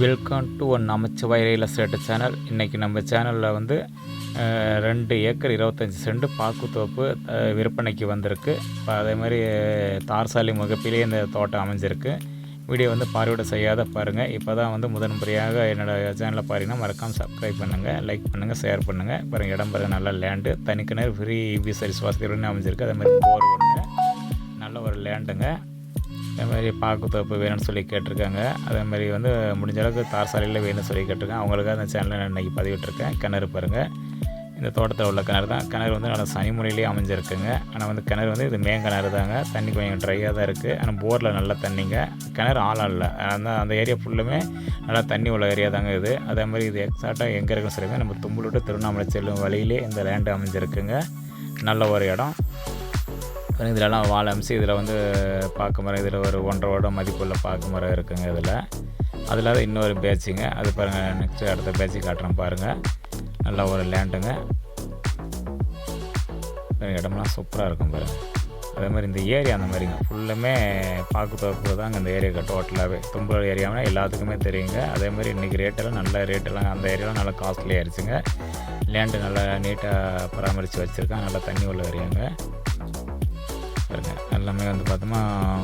Welcome to one Namachivay real estate channel. இன்றைக்கி நம்ம சேனலில் வந்து 2 ஏக்கர் 25 சென்ட் பாக்குத்தோப்பு விற்பனைக்கு வந்திருக்கு. இப்போ அதே மாதிரி தார்சாலி முகப்பிலே இந்த தோட்டம் அமைஞ்சிருக்கு. வீடியோ வந்து பார்வையிட செய்யாத பாருங்கள். இப்போ தான் வந்து முதன்முறையாக என்னோடய சேனலை பாருங்கன்னா மறக்காமல் சப்ஸ்கிரைப் பண்ணுங்கள், லைக் பண்ணுங்கள், ஷேர் பண்ணுங்கள். பாருங்கள், இடம் பாருங்கள், நல்ல லேண்டு, தனி கிணறு, ஃப்ரீ இபி சர்வீஸ் வசதியுடன் அமைஞ்சிருக்கு. அதே மாதிரி போர் ஒன்று, நல்ல ஒரு லேண்டுங்க. அதேமாதிரி பாக்குத்தோப்பு வேணும்னு சொல்லி கேட்டிருக்காங்க. அதேமாதிரி வந்து முடிஞ்ச அளவுக்கு தார்சாலையில் வேணும்னு சொல்லி கேட்டிருக்கேன். அவங்களுக்காக அந்த சேனலில் நான் இன்றைக்கி பதிவிட்டிருக்கேன். கிணறு பாருங்கள், இந்த தோட்டத்தில் உள்ள கிணறு தான். கிணறு வந்து நல்லா சனிமுறையிலே அமைஞ்சிருக்குங்க. ஆனால் வந்து கிணறு வந்து இது கிணறு தாங்க. தண்ணி கொஞ்சம் ட்ரையாக தான் இருக்குது. ஆனால் போரில் நல்லா தண்ணிங்க. கிணறு ஆழம் இல்லை. அந்த ஏரியா ஃபுல்லுமே நல்லா தண்ணி உள்ள ஏரியா தாங்க இது. அதே மாதிரி இது எக்ஸாக்டாக எங்கே இருக்குன்னு சொல்லுங்கள். நம்ம தும்புலுட்டு திருவண்ணாமலை செல்லும் வழியிலே இந்த லேண்டு அமைஞ்சிருக்குங்க. நல்ல ஒரு இடம். இதிலலாம் வாழை அம்சி, இதில் வந்து பாக்கு மரம், இதில் ஒரு 1.5 வருடம் மதிப்புள்ள பாக்கு மரம் இருக்குங்க. அதில் தான் இன்னொரு பேட்சுங்க. அது பாருங்கள், நெக்ஸ்ட்டு அடுத்த பேட்சு காட்டுறேன் பாருங்கள். நல்ல ஒரு லேண்டுங்க. இடம்லாம் சூப்பராக இருக்கும் பாருங்கள். அதே மாதிரி இந்த ஏரியா அந்த மாதிரிங்க ஃபுல்லுமே பாக்குத்தோப்பு தாங்க. இந்த ஏரியா டோட்டலாகவே தும்பல் ஏரியாவில் எல்லாத்துக்குமே தெரியுங்க. அதே மாதிரி இன்றைக்கி ரேட்டெல்லாம் நல்ல ரேட்டெல்லாம் அந்த ஏரியாலாம் நல்லா காஸ்ட்லி ஆயிடுச்சுங்க. லேண்டு நல்லா நீட்டாக பராமரித்து வச்சுருக்காங்க. நல்லா தண்ணி உள்ள ஏரியாங்க பாருங்க. எல்லாமே வந்து பார்த்தோம்னா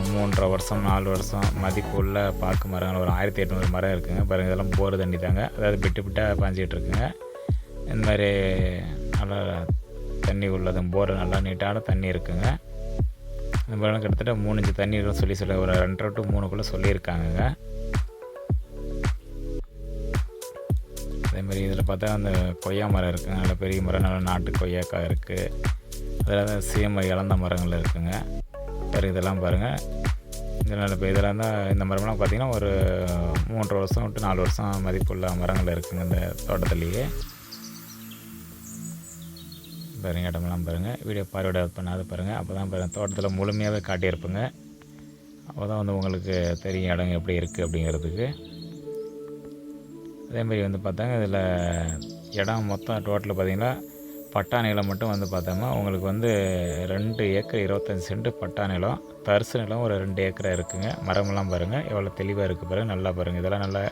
3.5 வருஷம் 4 வருஷம் மதிப்பு உள்ள பாக்கு மரங்கள் ஒரு 1800 மரம் இருக்குதுங்க பாருங்கள். இதெல்லாம் போர் தண்ணி தாங்க. அதாவது பிட்டாக பாஞ்சிக்கிட்டு இருக்குங்க. இந்த மாதிரி நல்லா தண்ணி உள்ளது போர், நல்லா நீட்டான தண்ணி இருக்குங்க. இந்த மாதிரி கிட்டத்தட்ட 3 இன்ச்சு தண்ணி சொல்லி ஒரு 2.5 to 3 சொல்லியிருக்காங்கங்க. அதேமாதிரி இதில் பார்த்தா அந்த கொய்யா மரம் இருக்குங்க. நல்ல பெரிய மரம், நல்ல நாட்டு கொய்யாக்காய் இருக்குது. அதில் சீமை இழந்த மரங்கள் இருக்குங்க. சரி, இதெல்லாம் பாருங்கள். இதனால் இப்போ இதெல்லாம் தான் இந்த மரம்லாம் பார்த்திங்கன்னா ஒரு 3 வருஷம் to 4 வருஷம் மதிப்புள்ள மரங்கள் இருக்குங்க இந்த தோட்டத்துலேயே. பாருங்கள், இடமெல்லாம் பாருங்கள். வீடியோ பார்வையிட பண்ணாத பாருங்கள். அப்போ தான் பாருங்கள், தோட்டத்தில் முழுமையாகவே காட்டியிருப்பேங்க. அப்போ தான் வந்து உங்களுக்கு தெரியும் இடம் எப்படி இருக்குது அப்படிங்கிறதுக்கு. அதேமாதிரி வந்து பார்த்தாங்க, இதில் இடம் மொத்தம் டோட்டல் பார்த்திங்கன்னா பட்டா நிலம் மட்டும் வந்து பார்த்தோம்னா உங்களுக்கு வந்து 2 ஏக்கர் 25 சென்ட் பட்டா நிலம். தரிசு நிலம் ஒரு 2 ஏக்கரை இருக்குதுங்க. மரமெல்லாம் பாருங்கள் எவ்வளோ தெளிவாக இருக்குது பாருங்கள். நல்லா பாருங்கள். இதெல்லாம் நல்லா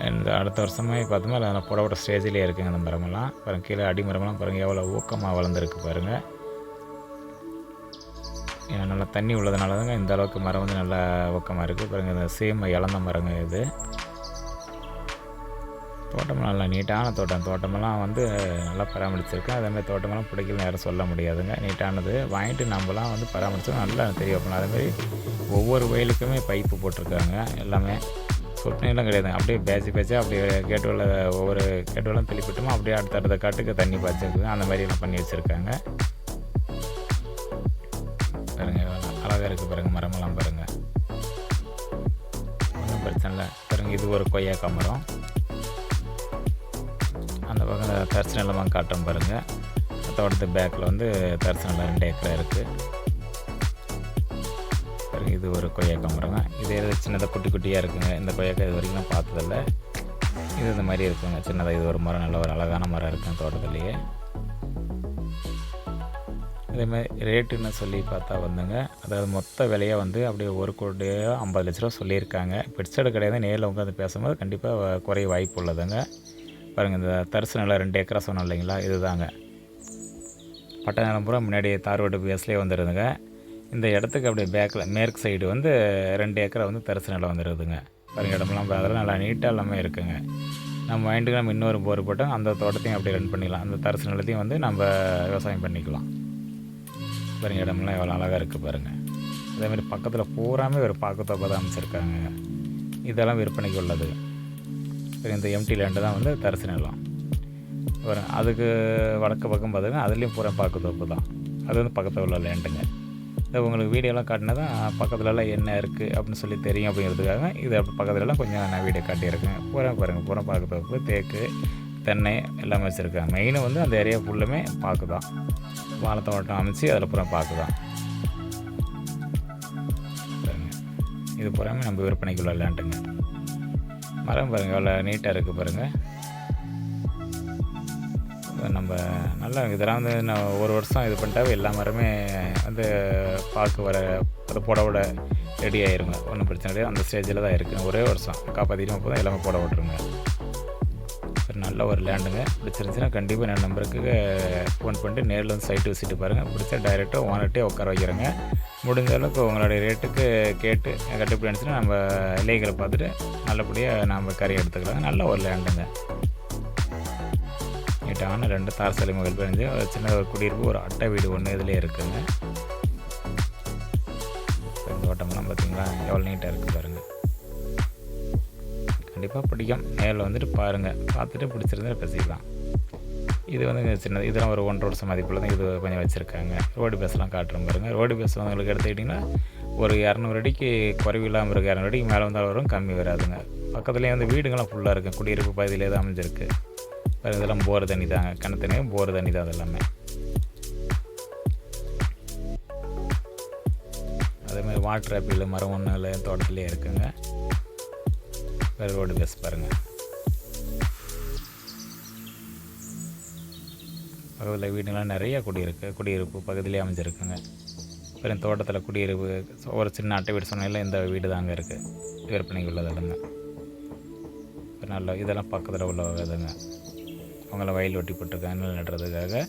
இந்த அடுத்த வருஷமே பார்த்தோம்னா நல்லா புடவோட ஸ்டேஜ்லேயே இருக்குங்க அந்த மரமெல்லாம் பாருங்கள். கீழே அடிமரமெல்லாம் பாருங்கள் எவ்வளோ ஊக்கமாக வளர்ந்துருக்கு பாருங்கள். ஏன்னா நல்லா தண்ணி உள்ளதுனால தாங்க இந்த அளவுக்கு மரம் வந்து நல்லா ஊக்கமாக இருக்குது பாருங்கள். இந்த சீமை இழந்த மரங்க இது. தோட்டமெல்லாம் நல்லா நீட்டான தோட்டமெல்லாம் வந்து நல்லா பராமரிச்சிருக்கேன். அதேமாதிரி தோட்டமெல்லாம் பிடிக்கலன்னு யாரும் சொல்ல முடியாதுங்க. நீட்டானது வாங்கிட்டு நம்மலாம் வந்து பராமரித்தோம் நல்லா தெரியும் அப்படின்னா. அதேமாதிரி ஒவ்வொரு வயலுக்குமே பைப்பு போட்டிருக்காங்க. எல்லாமே சொட்டுலாம் கிடையாதுங்க. அப்படியே பேட்சாக அப்படியே கேட்டுவெல்ல ஒவ்வொரு கேட்டுவெல்லாம் தெளிப்பிட்டோமோ அப்படியே அடுத்த காட்டுக்கு தண்ணி பாய்ச்சிருக்குங்க. அந்த மாதிரிலாம் பண்ணி வச்சுருக்காங்க பாருங்கள். அழகாக இருக்குது பாருங்கள். மரமெல்லாம் பாருங்கள், ஒன்றும் பிரச்சனை இல்லை பாருங்கள். இது ஒரு கொய்யாக்கா மரம். அந்த பக்கம் தரிசு நிலமாக காட்டுறோம் பாருங்கள். தோட்டத்து பேக்கில் வந்து தரிசு நிலம் 2 ஏக்கரை இருக்குது பாருங்கள். இது ஒரு கொய்யாக்கா மரங்க. இது சின்னதாக குட்டியாக இருக்குங்க. இந்த கொய்யாக்கா இது வரைக்கும் நான் பார்த்ததில்ல. இது இந்த மாதிரி இருக்குங்க சின்னதாக. இது ஒரு மரம், நல்ல ஒரு அழகான மரம் இருக்குங்க தோட்டத்துலேயே. இதேமாதிரி ரேட்டுன்னு சொல்லி பார்த்தா வந்துங்க, அதாவது மொத்த விலையாக வந்து அப்படியே 1,50 லட்ச ரூபா சொல்லியிருக்காங்க. பிடிச்சடு கிடையாது. நேரில் உட்காந்து பேசும்போது கண்டிப்பாக குறைய வாய்ப்பு உள்ளதுங்க பாருங்கள். இந்த தரிசு நிலம் 2 ஏக்கரா சொன்னோம் இல்லைங்களா, இது தாங்க. பட்டா நிலம் பூரா முன்னாடி தார்வாடு பேஸ்லேயே வந்துடுதுங்க. இந்த இடத்துக்கு அப்படியே பேக்கில் மேற்கு சைடு வந்து 2 ஏக்கரா வந்து தரிசு நிலம் வந்துடுதுங்க பாருங்கள். இடமெல்லாம் அதெல்லாம் நல்லா நீட்டாக எல்லாமே இருக்குங்க. நம்ம மைண்டுக்கு நம்ம இன்னொரு போர் போட்டோம் அந்த தோட்டத்தையும் அப்படியே ரன் பண்ணிக்கலாம். அந்த தரிசு நிலத்தையும் வந்து நம்ம விவசாயம் பண்ணிக்கலாம் பாருங்கள். இடமெல்லாம் எவ்வளோ அழகாக இருக்குது பாருங்கள். அதேமாதிரி பக்கத்தில் பூராமே ஒரு பாக்குத்தோப்பை தான் அமைச்சிருக்காங்க. இதெல்லாம் விற்பனைக்கு உள்ளது. இந்த எம்டி லேண்டு தான் வந்து தரிசு நிலம். அதுக்கு வடக்கு பக்கம் பார்த்துங்க, அதுலேயும் பூரா பாக்குத்தோப்பு தான். அது வந்து பக்கத்தில் உள்ள லேண்டுங்க. இதை உங்களுக்கு வீடியோலாம் காட்டினா தான் பக்கத்துலலாம் என்ன இருக்குது அப்படின்னு சொல்லி தெரியும் அப்படிங்கிறதுக்காக இது பக்கத்துலலாம் கொஞ்சம் நான் வீடியோ காட்டியிருக்கேன். பூரா பாருங்கள், பூரா பாக்குத்தோப்பு, தேக்கு, தென்னை எல்லாமே வச்சுருக்காங்க. மெயினாக வந்து அந்த ஏரியா ஃபுல்லுமே பாக்கு தான். வாழைத்தோட்டம் அமைச்சு அதில் பூரா பாக்கு தான் பாருங்கள். இது பூராமே நம்ம விற்பனைக்குள்ள லேண்டுங்க. மரம் பாருங்கள் எவ்வளோ நீட்டாக இருக்குது பாருங்கள். நம்ம நல்லா இதெல்லாம் வந்து நான் ஒரு வருஷம் இது பண்ணிட்டாவே எல்லா மரமே வந்து பார்க்க வர அதை போட விட ரெடி ஆயிருங்க. ஒன்றும் பிரச்சனை கிடையாது. அந்த ஸ்டேஜில் தான் இருக்குது. ஒரே வருஷம் காப்பாற்றிட்டு போதும் எல்லாமே போட விட்ருங்க. ஒரு நல்ல ஒரு லேண்டுங்க. பிடிச்சிருந்துச்சுன்னா கண்டிப்பாக என் நம்பருக்கு ஃபோன் பண்ணிட்டு நேரில் வந்து சைட்டு விசிட்டு பாருங்கள். பிடிச்சா டைரெக்டாக ஓனர்கிட்டே உட்கார வைக்கிறேங்க. முடிஞ்ச அளவுக்கு உங்களுடைய ரேட்டுக்கு கேட்டு கட்டுப்படி இருந்துச்சுன்னா நம்ம லீகலை பார்த்துட்டு நல்லபடியாக நம்ம கறி எடுத்துக்கலாங்க. நல்ல ஒரு லேண்டுங்க. நீட்டான 2 தார் சாலை மகள் பிரிஞ்சு ஒரு சின்ன ஒரு குடியிருப்பு, ஒரு அட்டை வீடு ஒன்று இதிலே இருக்குதுங்க. தோட்டமெல்லாம் பார்த்திங்களா எவ்வளோ நீட்டாக இருக்குது பாருங்கள். கண்டிப்பாக பிடிக்கும். நேரில் வந்துட்டு பாருங்கள். பார்த்துட்டு பிடிச்சிருந்தா பேசிக்கலாம். இது வந்து சின்னது. இதெல்லாம் ஒரு 1.5 வருஷம் மதிப்பில் தான் இது கொஞ்சம் வச்சுருக்காங்க. ரோடு பேஸ்லாம் காட்டுறோம் பாருங்கள். ரோடு பேஸ் வந்து உங்களுக்கு எடுத்துக்கிட்டிங்கன்னா ஒரு 200 அடிக்கு குறைவு இல்லாமல் இருக்குது. 200 அடிக்கு மேலே வந்தால் வரும், கம்மி வராதுங்க. பக்கத்துலேயே வந்து வீடுங்கள்லாம் ஃபுல்லாக இருக்குது. குடியிருப்பு பகுதியிலே தான் அமைஞ்சிருக்கு. இதெல்லாம் போர் தண்ணி தாங்க. கிணத்து தண்ணி, போர் தண்ணி தான் அது எல்லாமே. அதேமாதிரி வாட்டர் ஆப்பிள் மரம் ஒன்று தோட்டத்துலேயே இருக்குங்க. வேறு ரோடு பேஸ் பாருங்கள். பக்கத்தில் வீடுங்கள்லாம் நிறையா குடியிருப்பு பகுதியிலே அமைஞ்சிருக்குங்க. அப்புறம் தோட்டத்தில் குடியிருப்பு ஒரு சின்ன அட்டை வீடு சொன்னால இந்த வீடு தாங்க இருக்குது விற்பனைக்கு உள்ளதெல்லாங்க. நல்ல இதெல்லாம் பக்கத்தில் உள்ள இதுங்க. அவங்கள வயல் வெட்டி போட்டிருக்காங்க நடுறதுக்காக.